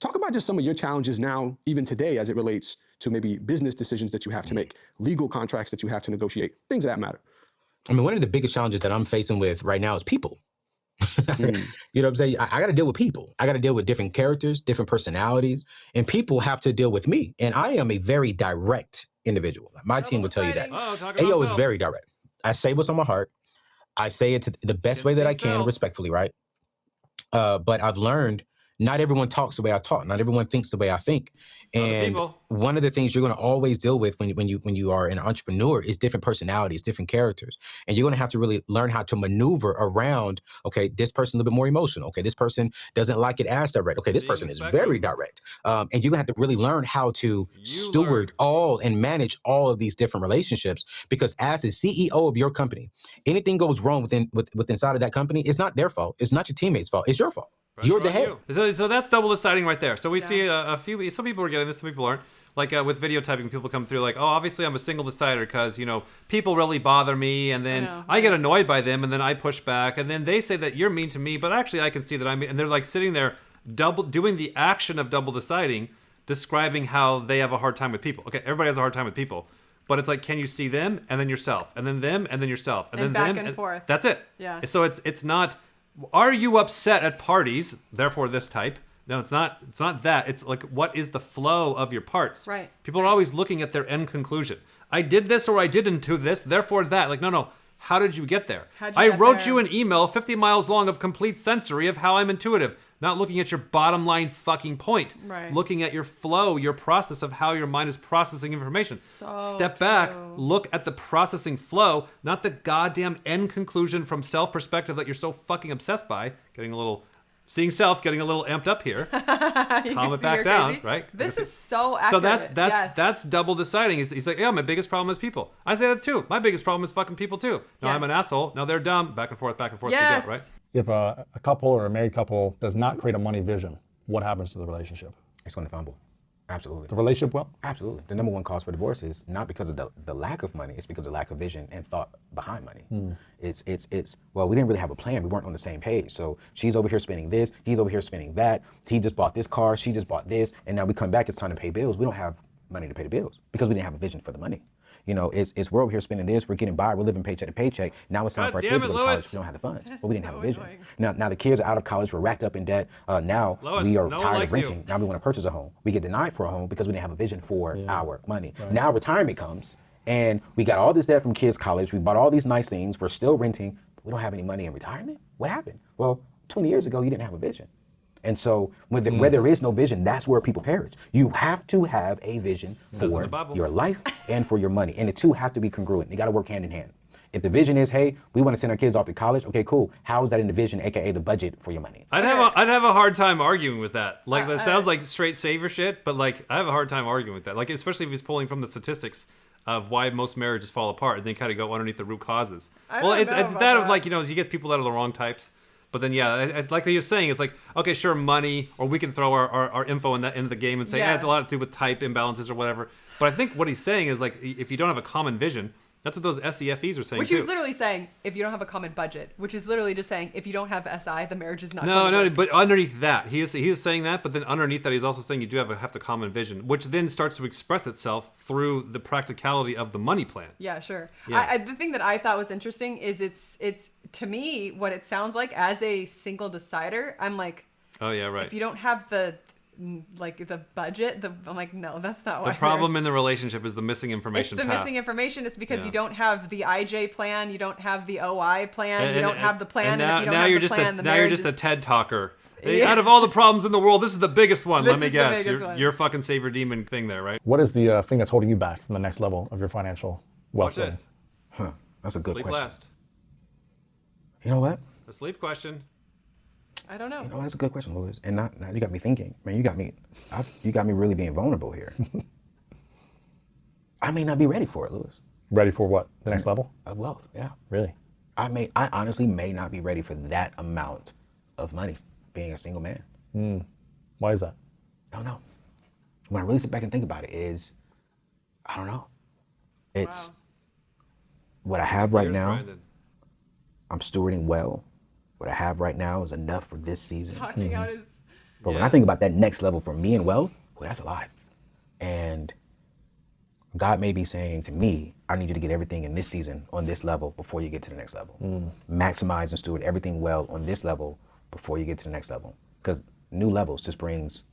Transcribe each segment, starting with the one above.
Talk about just some of your challenges now, even today, as it relates to maybe business decisions that you have to make, legal contracts that you have to negotiate, things of that matter. I mean, one of the biggest challenges that I'm facing with right now is people. Mm. You know what I'm saying? I got to deal with people. I got to deal with different characters, different personalities, and people have to deal with me. And I am a very direct individual. My team will tell you that. Oh, talking about AO is himself. very direct. I say what's on my heart. I say it to the best Can way that see I can, self. respectfully, right? But I've learned not everyone talks the way I talk. Not everyone thinks the way I think. Other And people. one of the things you're going to always deal with when you are an entrepreneur is different personalities, different characters, and you're going to have to really learn how to maneuver around. Okay, this person's a little bit more emotional. Okay, this person doesn't like it as direct. Okay, this Seeing person the is very spectrum. direct, and you're gonna have to really learn how to You steward learn. all and manage all of these different relationships. Because as the CEO of your company, anything goes wrong within inside of that company, it's not their fault. It's not your teammates' fault. It's your fault. You're the Pressure on head. you. So that's double deciding right there. So we Yeah. see a few. Some people are getting this, some people aren't. Like with video typing, people come through like, oh, obviously I'm a single decider because people really bother me, and then know, I get annoyed by them, and then I push back, and then they say that you're mean to me, but actually I can see that I'm mean, and they're like sitting there doing the action of double deciding, describing how they have a hard time with people. Okay, everybody has a hard time with people. But it's like, can you see them and then yourself, and then them and then yourself, and then back them and forth. That's it. Yeah. So it's not. Are you upset at parties? Therefore, this type. No, it's not. It's not that. It's like, what is the flow of your parts? Right. People are always looking at their end conclusion. I did this or I didn't do this. Therefore, that. Like, no. How did you get there? How'd you I get wrote there? you an email 50 miles long of complete sensory of how I'm intuitive. Not looking at your bottom line fucking point. Right. Looking at your flow, your process of how your mind is processing information. So Step back, true. look at the processing flow, not the goddamn end conclusion from self perspective that you're so fucking obsessed by. Seeing self, getting a little amped up here. Calm it back down, right? This is so So accurate. that's double deciding. He's like, yeah, my biggest problem is people. I say that too. My biggest problem is fucking people too. No, Yeah. I'm an asshole. No, they're dumb. Back and forth, we Yes. go, right? If a couple or a married couple does not create a money vision, what happens to the relationship? It's going to fumble. Absolutely. The relationship will? Absolutely. The number one cause for divorce is not because of the lack of money, it's because of lack of vision and thought behind money. It's well, we didn't really have a plan. We weren't on the same page. So she's over here spending this, he's over here spending that. He just bought this car, she just bought this, and now we come back, it's time to pay bills. We don't have money to pay the bills because we didn't have a vision for the money. It's we're over here spending this, we're getting by, we're living paycheck to paycheck. Now it's time God for our damn kids it, to go to college. Lois. We don't have the funds, That's but we didn't so have a vision. annoying. Now the kids are out of college, we're racked up in debt. Now Lois, we are no one tired likes of you. renting. Now we want to purchase a home. We get denied for a home because we didn't have a vision for our money. Now retirement comes, and we got all this debt from kids' college. We bought all these nice things. We're still renting. But we don't have any money in retirement. What happened? Well, 20 years ago, you didn't have a vision. And so where there is no vision, that's where people perish. You have to have a vision in for the Bible. your life and for your money. And the two have to be congruent. They got to work hand in hand. If the vision is, hey, we want to send our kids off to college, okay, cool. How is that in the vision, aka the budget for your money? I'd have a hard time arguing with that. Like that sounds like straight saver shit, but like I have a hard time arguing with that. Like especially if he's pulling from the statistics of why most marriages fall apart and then kind of go underneath the root causes. don't It's know that about of like, you get people that are the wrong types. But then, like what he was saying, it's like, okay, sure, money, or we can throw our info into the game and say, Yeah. it's a lot to do with type imbalances or whatever. But I think what he's saying is like, if you don't have a common vision, that's what those SEFEs are saying Which too. he was literally saying, if you don't have a common budget, which is literally just saying, if you don't have SI, the marriage is not No, going to no, work. but underneath that, he is saying that, but then underneath that, he's also saying you do have to common vision, which then starts to express itself through the practicality of the money plan. Yeah, sure. Yeah. The thing that I thought was interesting is it's to me what it sounds like as a single decider. I'm like, Oh yeah, right. if you don't have the budget, I'm like, no, that's not why. The problem in the relationship is the missing It's information the path. missing information. It's because Yeah. you don't have the IJ plan, you don't have the OI plan, you don't have the plan, And and now, if you don't now have you're the just plan, a, the now you're marriage just a is... TED talker. Yeah. Out of all the problems in the world, this is the biggest one. This Let me is the guess. biggest one. Your fucking savior demon thing there, right? What is the thing that's holding you back from the next level of your financial Watch wealth? this. That's a good Sleep question. last. You know what? The sleep question. I don't know. You know, that's a good question, Louis. And now you got me thinking. Man, you got me really being vulnerable here. I may not be ready for it, Louis. Ready for what? The next level? Of wealth, yeah. Really? I honestly may not be ready for that amount of money being a single man. Why is that? I don't know. When I really sit back and think about it is, I don't know. It's Wow. what I have right Here's now, Brandon. I'm stewarding well. What I have right now is enough for this season. Talking out his... But when I think about that next level for me and wealth, well, that's a lot. And God may be saying to me, I need you to get everything in this season on this level before you get to the next level. Maximize and steward everything well on this level before you get to the next level. Because new levels just brings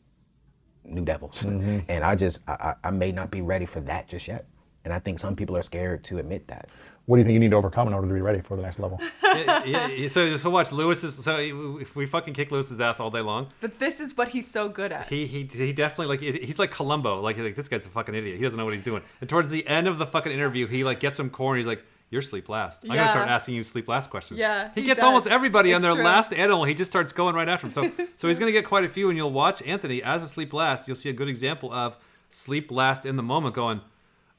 new devils. And I may not be ready for that just yet. And I think some people are scared to admit that. What do you think you need to overcome in order to be ready for the next level? So watch Lewis's. So if we fucking kick Lewis's ass all day long, But this is what he's so good at. he definitely like he's like Columbo. Like this guy's a fucking idiot. He doesn't know what he's doing. And towards the end of the fucking interview, he like gets some corner. He's like, "You're sleep last. I'm gonna start asking you sleep last questions." Yeah, he he gets does. almost everybody on It's their true. last animal. He just starts going right after him. So he's gonna get quite a few. And you'll watch Anthony as a sleep last. You'll see a good example of sleep last in the moment, going.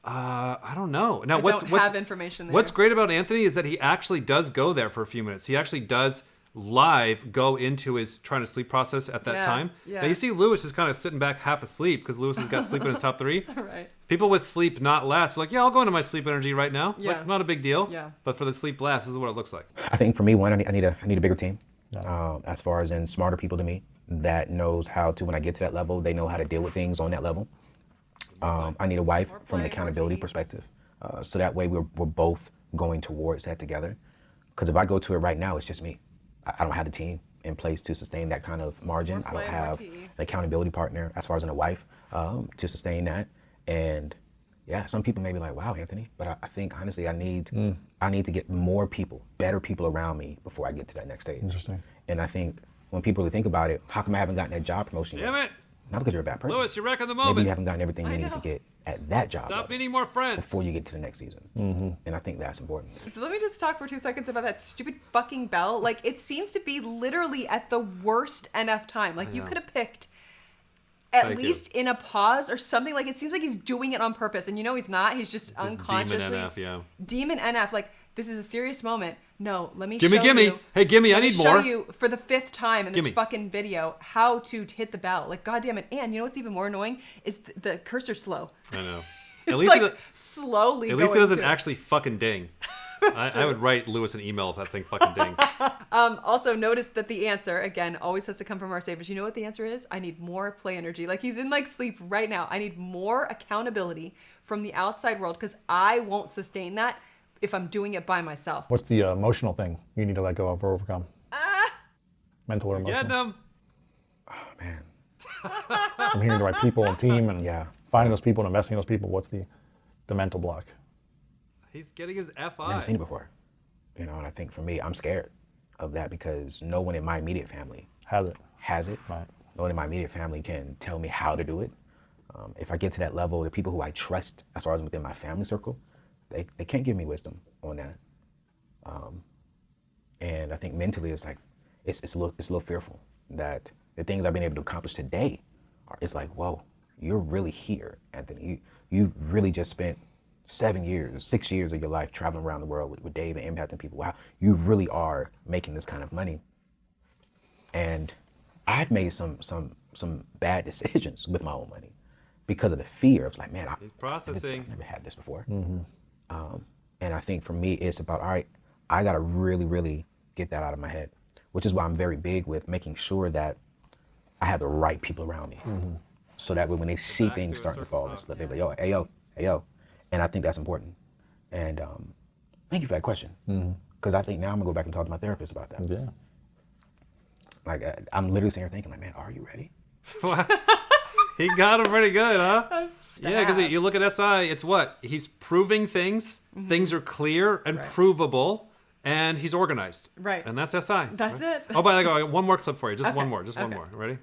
I don't know. Now, don't have information there. What's great about Anthony is that he actually does go there for a few minutes. He actually does live go into his trying to sleep process at that time. Yeah. Now, you see Lewis is kind of sitting back half asleep because Lewis has got sleep in his top 3. Right. People with sleep not last are like, yeah, I'll go into my sleep energy right now. Yeah. Like, not a big deal. Yeah. But for the sleep last, this is what it looks like. I think for me, one, I need a bigger team. As far as in smarter people than me that knows how to, when I get to that level, they know how to deal with things on that level. I need a wife from an accountability perspective. So that way we're both going towards that together. Because if I go to it right now, it's just me. I don't have the team in place to sustain that kind of margin. I don't have an accountability partner as far as in a wife to sustain that. And yeah, some people may be like, wow, Anthony, but I think honestly, I need to get more people, better people around me before I get to that next stage. Interesting. And I think when people really think about it, how come I haven't gotten that job promotion yet? Damn it. Not because you're a bad person. Lewis, you're wrecking the Maybe moment. you haven't gotten everything you need to get at that job Stop level needing more friends. before you get to the next season. And I think that's important. So let me just talk for 2 seconds about that stupid fucking bell. Like, it seems to be literally at the worst NF time. Like, you could have picked at least in a pause or something. Like, it seems like he's doing it on purpose. And you know he's not. He's just unconsciously. Demon NF, yeah. Demon NF. Like, this is a serious moment. No, let me Gimme, show gimme. you. Hey, gimme, I let me need show more. you for the 5th time in this Gimme. fucking video how to hit the bell. Like, goddamn it. And you know what's even more annoying is the cursor slow. I know. It's At least like slowly At least it going doesn't to actually fucking ding. I would write Lewis an email if that thing fucking dinged. Also, notice that the answer, again, always has to come from our savers. You know what the answer is? I need more play energy. Like, he's in, like, sleep right now. I need more accountability from the outside world because I won't sustain that if I'm doing it by myself. What's the emotional thing you need to let go of or overcome? Mental or emotional? Getting them. Oh, man. From hearing the right people and team and Yeah. finding those people and investing in those people. What's the mental block? He's getting his I've FI. never seen it before. And I think for me, I'm scared of that because no one in my immediate family Has it? has it. Right. No one in my immediate family can tell me how to do it. If I get to that level, the people who I trust as far as within my family circle, they can't give me wisdom on that. And I think mentally it's like, it's a little fearful that the things I've been able to accomplish today, it's like, whoa, you're really here, Anthony. You've really just spent 6 years of your life traveling around the world with Dave and impacting people. Wow, you really are making this kind of money. And I've made some bad decisions with my own money because of the fear of like, man, He's processing. I've never had this before. And I think for me, it's about, all right, I got to really, really get that out of my head, which is why I'm very big with making sure that I have the right people around me. So that way when they see back things to a starting to circle fall, thought. they're like, yo, hey, yo, hey, yo. And I think that's important. And thank you for that question. Because I think now I'm going to go back and talk to my therapist about that. Yeah. Like, I'm literally sitting here thinking, like, man, are you ready? He got him pretty good, huh? Yeah, because have. you look at SI, it's what? He's proving things. Things are clear and Right. provable, and he's organized. Right. And that's SI. That's it. Oh, by the way, one more clip for you. Just Okay. one more. Just one Okay. more. Ready?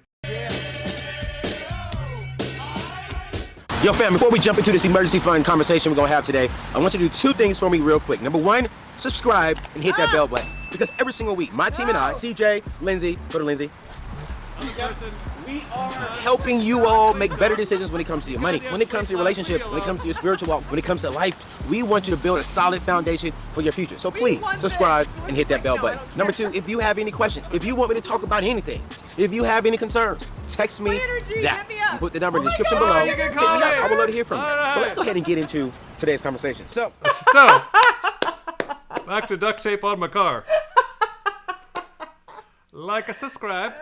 Yo, fam, before we jump into this emergency fund conversation we're going to have today, I want you to do 2 things for me real quick. Number 1, subscribe and hit that bell button. Because every single week, my team and I, CJ, Lindsay, go to Lindsay, we are helping you all make better decisions when it comes to your money, when it comes to your relationships, when it comes to your spiritual walk, when it comes to life. We want you to build a solid foundation for your future. So please subscribe and hit that bell button. Number 2, if you have any questions, if you want me to talk about anything, if you have any concerns, text me Energy, that. hit me up. You put the number in the Oh my description God, below. you can Hit me call up. it. I would love to hear from you. All But let's right. go ahead and get into today's conversation. So, So, back to duct tape on my car. Like and subscribe.